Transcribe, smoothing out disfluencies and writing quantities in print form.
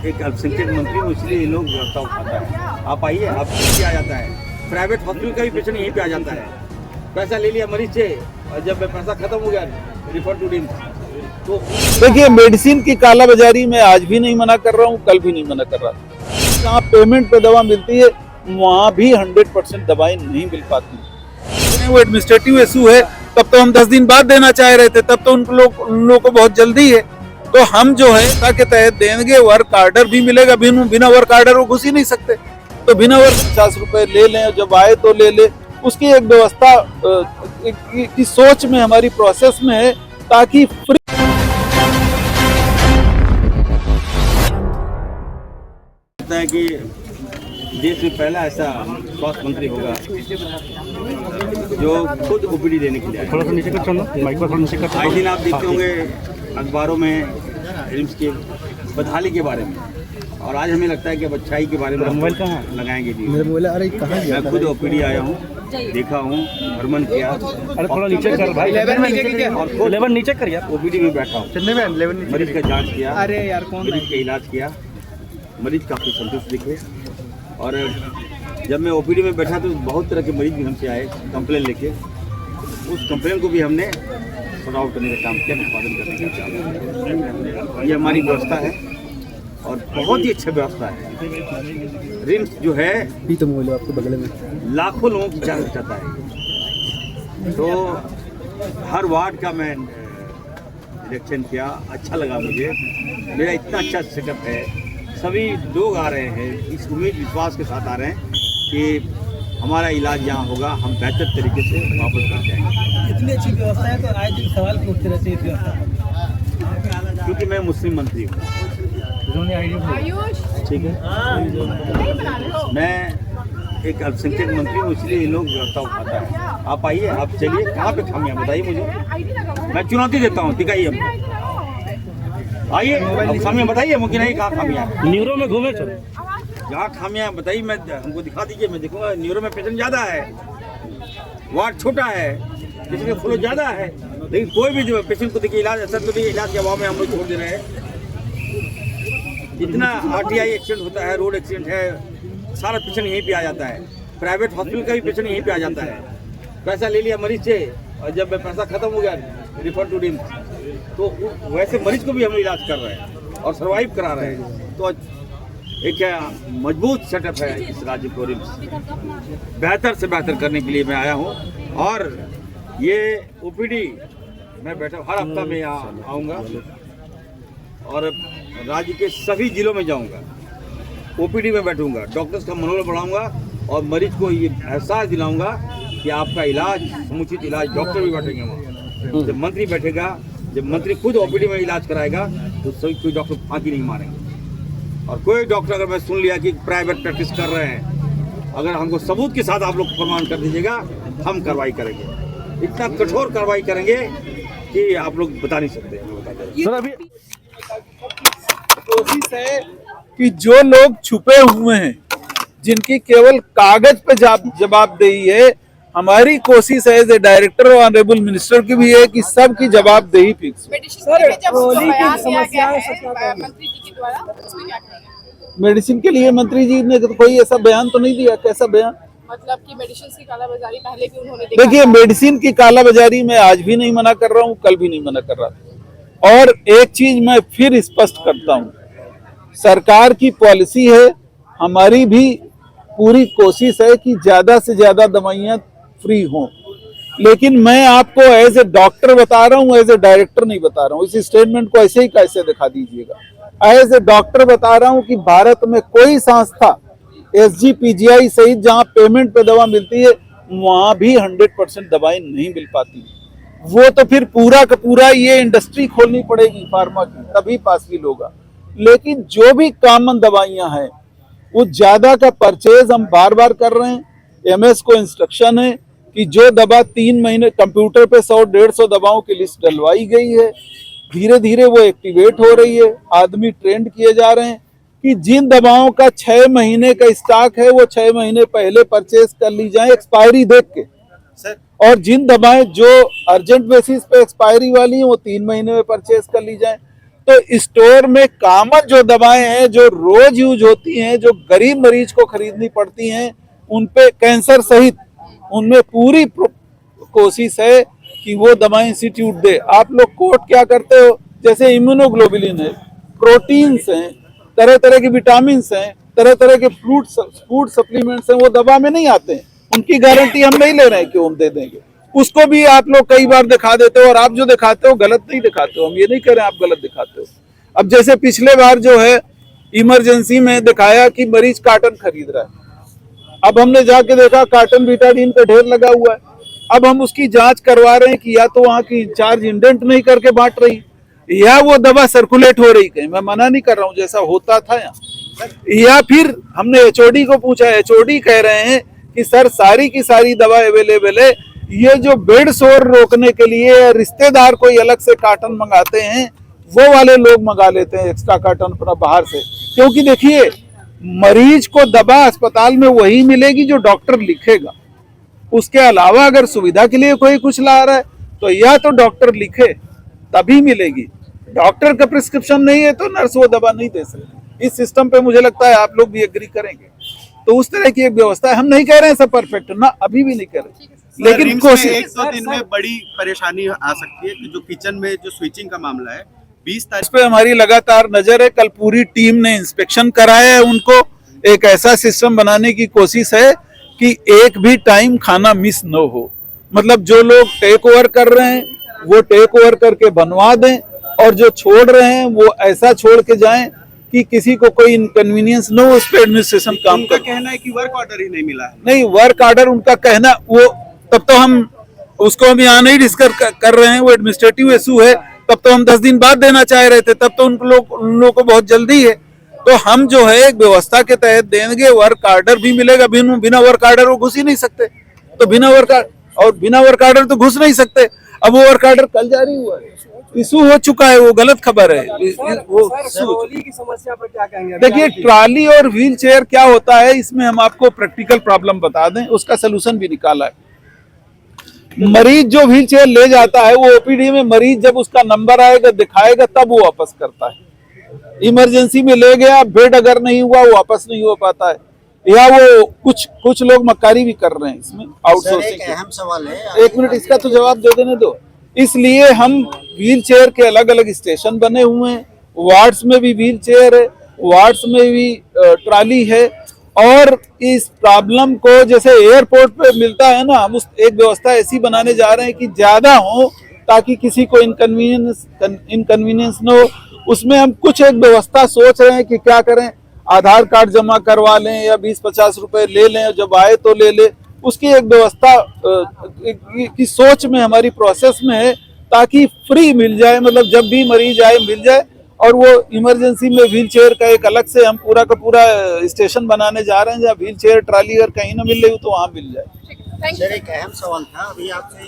एक अल्पसंख्यक मंत्री हूँ, इसलिए ये लोग व्यवस्था उठाता है। आप आइए, आप आ जाता है, प्राइवेट हॉस्पिटल का भी पेशेंट यहीं पे आ जाता है। पैसा ले लिया मरीज से और जब पैसा खत्म हो गया रिफर टू रिम्स। तो देखिए, मेडिसिन की कालाबाजारी मैं आज भी नहीं मना कर रहा हूँ, कल भी नहीं मना कर रहा था। जहाँ पेमेंट पे दवा मिलती है वहाँ भी 100% दवाएं नहीं मिल पाती। वो एडमिनिस्ट्रेटिव इशू है, तब तो हम 10 दिन बाद देना चाह रहे थे, तब तो उन लोगों को बहुत जल्दी है। तो हम जो है के तहत देंगे, वर्क आर्डर भी मिलेगा। बिना वर्क आर्डर वो घुस ही नहीं सकते, तो बिना वर्क 50 रुपए ले लें, जब आए तो ले ले। उसकी एक व्यवस्था की सोच में, हमारी प्रोसेस में है, ताकि फ्री है कि देश में पहला ऐसा स्वास्थ्य मंत्री होगा जो खुद ओपीडी देने के लिए आए। थोड़ा सा नीचे कर चलो, माइक पर थोड़ा नीचे कर। आए दिन आप देखते होंगे अखबारों में रिम्स के बदहाली के बारे में, और आज हमें लगता है कि अच्छाई के बारे में मोबाइल कहाँ लगाएंगे भी। अरे कहाँ मैं खुद ओपीडी आया हूँ, देखा हूँ, भ्रमण किया। अरे थोड़ा नीचे कर भाई, 11 नीचे कर यार। ओपीडी में बैठा हूँ, मरीज का जांच किया, अरे यार कौन मरीज का इलाज किया, मरीज काफ़ी संतुष्ट दिखे। और जब मैं ओपीडी में बैठा तो बहुत तरह के मरीज भी हमसे आए कंप्लेन लेके। उस कंप्लेन को भी हमने सॉर्ट आउट करने का काम किया, निष्पादन करने का काम किया। ये हमारी व्यवस्था है और बहुत ही अच्छा व्यवस्था है। रिम्स जो है भी तो मोबाइल आपके बगल में, लाखों लोगों की जान बचाता है। तो हर वार्ड का मैं निरीक्षण किया, अच्छा लगा मुझे। मेरा इतना अच्छा सेटअप है, सभी लोग आ रहे हैं इस उम्मीद विश्वास के साथ आ रहे हैं कि हमारा इलाज यहाँ होगा, हम बेहतर तरीके से वापस कर जाएंगे। इतनी अच्छी व्यवस्था है तो आए दिन सवाल पूछते रहते हैं इस व्यवस्था, क्योंकि मैं मुस्लिम मंत्री हूँ, ठीक है। मैं एक अल्पसंख्यक मंत्री हूँ, इसलिए ये लोग व्यवस्था उठाता है। आप आइए, आप चलिए, कहाँ पे खामियां बताइए मुझे, मैं चुनौती देता हूँ, दिखाइए हमको। आइए, अब खामियां बताइए, मुमकिन नहीं कहाँ खामियां हैं। न्यूरो में घूमे चलो, जहाँ खामियां बताइए, मैं हमको दिखा दीजिए, मैं देखूंगा। न्यूरो में पेशेंट ज़्यादा है, वार्ड छोटा है, किसी का फ्लो ज़्यादा है, लेकिन कोई भी जो पेशेंट को देखिए इलाज असर तो नहीं, इलाज के अभाव में हम लोग छोड़ दे रहे हैं। इतना आरटीआई एक्सीडेंट होता है, रोड एक्सीडेंट है, सारा पेशेंट यहीं पे आ जाता है। प्राइवेट हॉस्पिटल का भी पेशेंट यहीं पे आ जाता है। पैसा ले लिया मरीज से और जब पैसा खत्म हो गया रिफर टू रिम्स। तो वैसे मरीज को भी हम इलाज कर रहे हैं और सर्वाइव करा रहे हैं। तो एक मजबूत सेटअप है इस राज्य को रिम्स बेहतर से बेहतर करने के लिए मैं आया हूँ। और ये ओपीडी मैं बैठा हर हफ्ता में यहाँ आऊँगा और राज्य के सभी जिलों में जाऊँगा, ओपीडी में बैठूँगा, डॉक्टर्स का मनोबल बढ़ाऊँगा और मरीज को ये एहसास दिलाऊँगा कि आपका इलाज, समुचित इलाज, डॉक्टर भी बैठेंगे वहाँ। जब मंत्री बैठेगा, जब मंत्री खुद ओपीडी में इलाज कराएगा तो सभी कोई डॉक्टर फांकी नहीं मारेंगे। और कोई डॉक्टर अगर मैं सुन लिया कि प्राइवेट प्रैक्टिस कर रहे हैं, अगर हमको सबूत के साथ आप लोग प्रमाण कर दीजिएगा, हम कार्रवाई करेंगे। इतना कठोर कार्रवाई करेंगे कि आप लोग बता नहीं सकते। सर अभी कोशिश है कि जो लोग छुपे हुए हैं, जिनकी केवल कागज पे जवाबदेही है, हमारी कोशिश है एज ए डायरेक्टर और ऑनरेबल मिनिस्टर की भी है कि सबकी जवाबदेही फिक्स। मेडिसिन के लिए मंत्री जी ने कोई ऐसा बयान तो नहीं दिया। कैसा बयान? मतलब कि मेडिसिन की कालाबाजारी पहले भी उन्होंने देखा। देखिए, मेडिसिन की कालाबाजारी मैं आज भी नहीं मना कर रहा हूँ, कल भी नहीं मना कर रहा था। और एक चीज मैं फिर स्पष्ट करता हूँ, सरकार की पॉलिसी है, हमारी भी पूरी कोशिश है कि ज्यादा से ज्यादा दवाइयाँ फ्री हों। लेकिन मैं आपको एज ए डॉक्टर बता रहा हूँ, एज ए डायरेक्टर नहीं बता रहा हूँ। इस स्टेटमेंट को ऐसे ही कैसे दिखा दीजिएगा। एज ए डॉक्टर बता रहा हूँ कि भारत में कोई संस्था SGPGI सहित जहाँ पेमेंट पे दवा मिलती है वहाँ भी 100% दवाएं नहीं मिल पाती। वो तो फिर पूरा का पूरा ये इंडस्ट्री खोलनी पड़ेगी फार्मा की, तभी पॉसिबल होगा। लेकिन जो भी कॉमन दवाइयाँ हैं वो ज्यादा का परचेज हम बार बार कर रहे हैं। MS को इंस्ट्रक्शन है कि जो दवा 3 महीने कंप्यूटर पे 100-150 दवाओं की लिस्ट डलवाई गई है, धीरे धीरे वो एक्टिवेट हो रही है, आदमी ट्रेंड किए जा रहे हैं कि जिन दवाओं का 6 महीने का स्टॉक है वो 6 महीने पहले परचेज कर ली जाए एक्सपायरी देख के सर, और जिन दवाएं जो अर्जेंट बेसिस पे एक्सपायरी वाली हैं वो 3 महीने में परचेज कर ली जाए। तो स्टोर में कॉमन जो दवाएं हैं जो रोज यूज होती हैं, जो गरीब मरीज को खरीदनी पड़ती हैं, उन पे कैंसर सहित उनमें पूरी कोशिश है कि वो दवाएं इंस्टीट्यूट दे। आप लोग कोट क्या करते हो, जैसे इम्यूनोग्लोबुलिन है, प्रोटीन्स हैं, तरह तरह के विटामिन हैं, तरह तरह के फूड सप्लीमेंट्स हैं, वो दवा में नहीं आते हैं। उनकी गारंटी हम नहीं ले रहे हैं कि हम दे देंगे। उसको भी आप लोग कई बार दिखा देते हो, और आप जो दिखाते हो गलत नहीं दिखाते हो, हम ये नहीं कह रहे हैं आप गलत दिखाते हो। अब जैसे पिछले बार जो है इमरजेंसी में दिखाया कि मरीज कार्टन खरीद रहा है, अब हमने जाके देखा कार्टन बीटाडीन का ढेर लगा हुआ है। अब हम उसकी जांच करवा रहे हैं कि या तो वहां की इंचार्ज इंडेंट नहीं करके बांट रही, या वो दवा सर्कुलेट हो रही कहीं, मैं मना नहीं कर रहा हूँ, जैसा होता था यहाँ। या फिर हमने एचओडी को पूछा, एचओडी कह रहे हैं कि सर सारी की सारी दवा अवेलेबल है, ये जो बेड शोर रोकने के लिए रिश्तेदार कोई अलग से कार्टन मंगाते हैं, वो वाले लोग मंगा लेते हैं एक्स्ट्रा कार्टन अपना बाहर से। क्योंकि देखिए मरीज को दवा अस्पताल में वही मिलेगी जो डॉक्टर लिखेगा। उसके अलावा अगर सुविधा के लिए कोई कुछ ला रहा है तो या तो डॉक्टर लिखे तभी मिलेगी, डॉक्टर का प्रिस्क्रिप्शन नहीं है तो नर्स वो दवा नहीं दे सकती। इस सिस्टम पे मुझे लगता है आप लोग भी एग्री करेंगे। तो उस तरह की एक व्यवस्था है, हम नहीं कह रहे हैं सब परफेक्ट ना, अभी भी नहीं कर रहे, लेकिन कोशिश। एक दो दिन में बड़ी परेशानी आ सकती है कि जो किचन में जो स्विचिंग का मामला है 20 तारीख पे हमारी लगातार नजर है। कल पूरी टीम ने इंस्पेक्शन कराया है, उनको एक ऐसा सिस्टम बनाने की कोशिश है कि एक भी टाइम खाना मिस न हो। मतलब जो लोग टेक ओवर कर रहे हैं वो टेक ओवर करके बनवा दें, और जो छोड़ रहे हैं वो ऐसा छोड़ के जाएं कि किसी को कोई इनकन्वीनियंस न हो। उस पर एडमिनिस्ट्रेशन काम उनका कर कहना है कि वर्क ऑर्डर ही नहीं मिला है। नहीं, वर्क ऑर्डर उनका कहना, वो तब तो हम उसको हम यहाँ नहीं डिस्कस कर रहे हैं, वो एडमिनिस्ट्रेटिव इशू है। तब तो हम 10 दिन बाद देना चाह रहे थे, तब तो उन लोगों को बहुत जल्दी है। तो हम जो है एक व्यवस्था के तहत देंगे, वर्क ऑर्डर भी मिलेगा। बिना वर्क ऑर्डर वो घुस ही नहीं सकते, तो बिना वर्क ऑर्डर तो घुस नहीं सकते। अब वो वर्क ऑर्डर कल जारी हुआ है, इशू हो चुका है, वो गलत खबर है। वो ट्रॉली की समस्या पर क्या कहेंगे? देखिए ट्रॉली और व्हील चेयर क्या होता है, इसमें हम आपको प्रैक्टिकल प्रॉब्लम बता दें, उसका सोल्यूशन भी निकाला है। मरीज जो व्हील चेयर ले जाता है वो ओपीडी में मरीज जब उसका नंबर आएगा दिखाएगा तब वो वापस करता है। इमरजेंसी में ले गया, बेड अगर नहीं हुआ वो वापस नहीं हो पाता है, या वो कुछ लोग मक्कारी भी कर रहे हैं इसमें आउटसोर्सिंग। एक अहम सवाल है, 1 मिनट इसका तो जवाब दे देने दो। इसलिए हम व्हील चेयर के अलग अलग स्टेशन बने हुए हैं, वार्ड्स में भी व्हील चेयर है, वार्ड्स में भी ट्रॉली है। और इस प्रॉब्लम को जैसे एयरपोर्ट पे मिलता है ना, हम उस एक व्यवस्था ऐसी बनाने जा रहे हैं कि ज्यादा हो ताकि किसी को इनकन्वीनियंस न हो। उसमें हम कुछ एक व्यवस्था सोच रहे हैं कि क्या करें, आधार कार्ड जमा करवा लें या 20-50 रुपए ले लें, जब आए तो ले ले, उसकी एक व्यवस्था की सोच में हमारी प्रोसेस में है, ताकि फ्री मिल जाए। मतलब जब भी मरीज आए मिल जाए। और वो इमरजेंसी में व्हील चेयर का एक अलग से हम पूरा का पूरा स्टेशन बनाने जा रहे हैं, जहाँ व्हील चेयर ट्रॉली अगर कहीं ना मिल रही हो तो वहाँ मिल जाए। सर एक अहम सवाल था, अभी आपसे